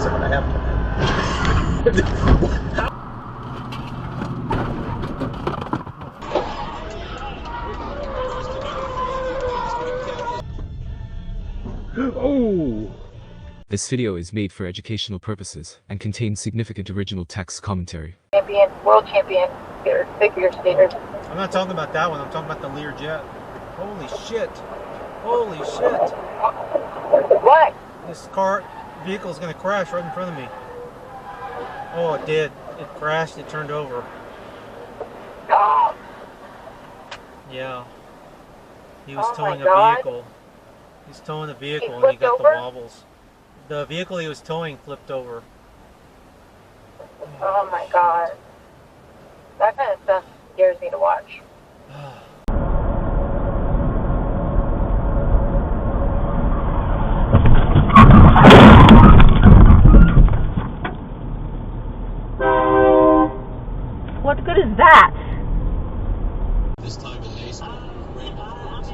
I'm gonna have to. Oh! This video is made for educational purposes and contains significant original text commentary. Champion, world champion, figure skaters. I'm not talking about that one. I'm talking about the Learjet. Holy shit! Holy shit! What? This vehicle is gonna crash right in front of me. Oh, it did. It crashed. It turned over. Oh. Yeah. He was Oh towing my a God. vehicle. He's towing a vehicle and he flipped got over? the wobbles. The vehicle he was towing flipped over. Oh my God. That kind of stuff scares me to watch. What good is that? This time in Ace, great performance.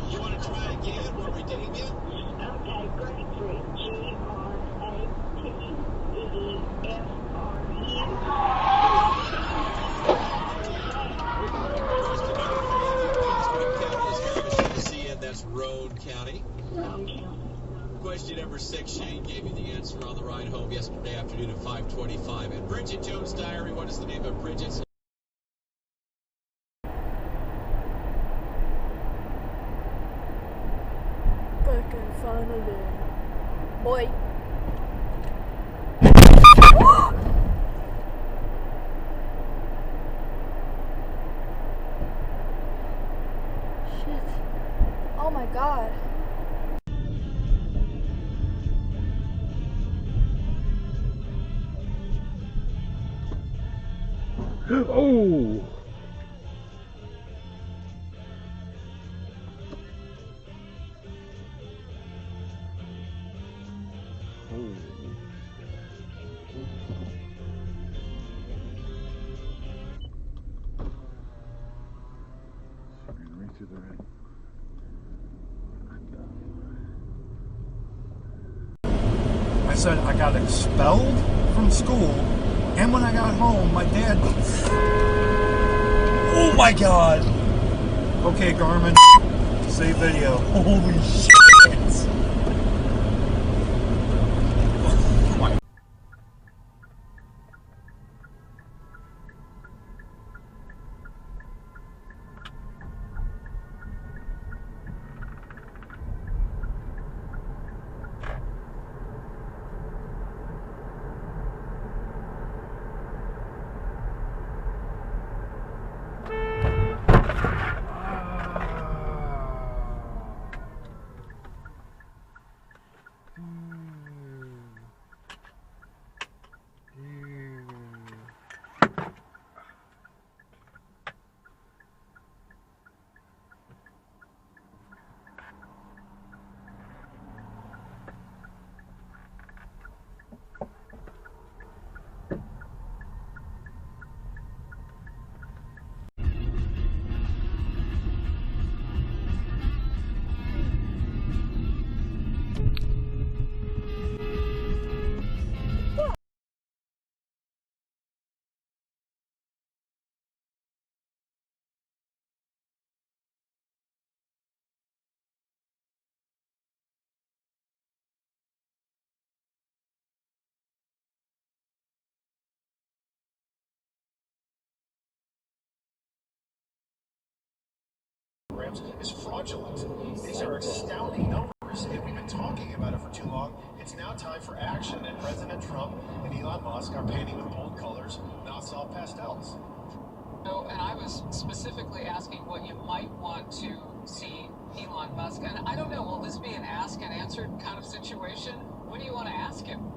You want to try again? We'll redeem you. Okay, grapefruit. G-R-A-P-T-E-F-R-E. That's Roane County. Question number 6, Shane gave you the answer on the ride home yesterday afternoon at 5:25. And Bridget Jones' diary, what is the name of Bridget's? Fucking finally. Boy. Shit. Oh my God. Oh! I said I got expelled from school, and when I got home, my dad... Oh my God! Okay, Garmin, save video. Holy shit! Is fraudulent. These are astounding numbers, and we've been talking about it for too long. It's now time for action, and President Trump and Elon Musk are painting with bold colors, not soft pastels. Oh, and I was specifically asking what you might want to see Elon Musk, and I don't know, will this be an ask and answer kind of situation? What do you want to ask him?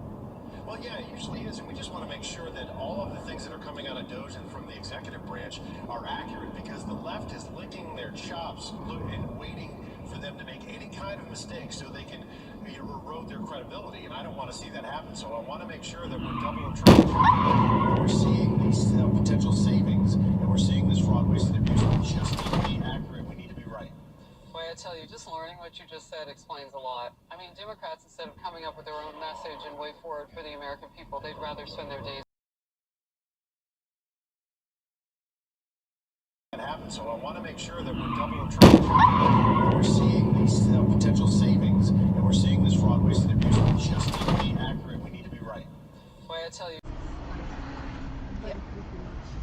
Well, yeah, it usually is, and we just want to make sure that all of the things that are coming out of DOGE and from the executive branch are accurate, because the left is licking their chops and waiting for them to make any kind of mistake so they can erode their credibility, and I don't want to see that happen. So I want to make sure that we're double and triple checking. We're seeing these potential savings, and we're seeing this fraud, waste, and abuse. We just need to be accurate. We need to be right. Well, Boy, I tell you, just learning what you just said explains a lot. I mean, Democrats, instead of coming up with their own message and way forward for the American people, they'd rather spend their days. Happen. So I want to make sure that we're double and triple. We're seeing these potential savings, and we're seeing this fraud, waste, and abuse. We just need to be accurate. We need to be right. Boy, I tell you.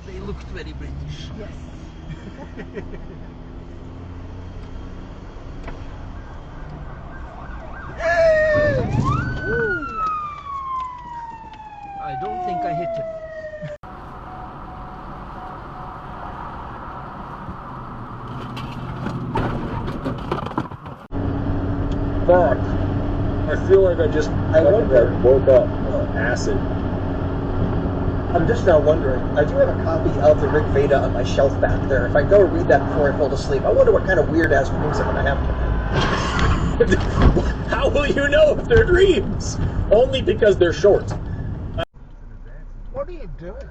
They looked very British. Yes. I don't think I hit it. Fuck. I feel like I woke up on acid. I'm just now wondering, I do have a copy of the Rig Veda on my shelf back there. If I go read that before I fall asleep, I wonder what kind of weird-ass dreams I'm going to have tonight. How will you know if they're dreams? Only because they're short. What are you doing?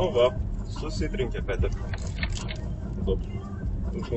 On va. Só se trinca, Peter. Dobrze. Już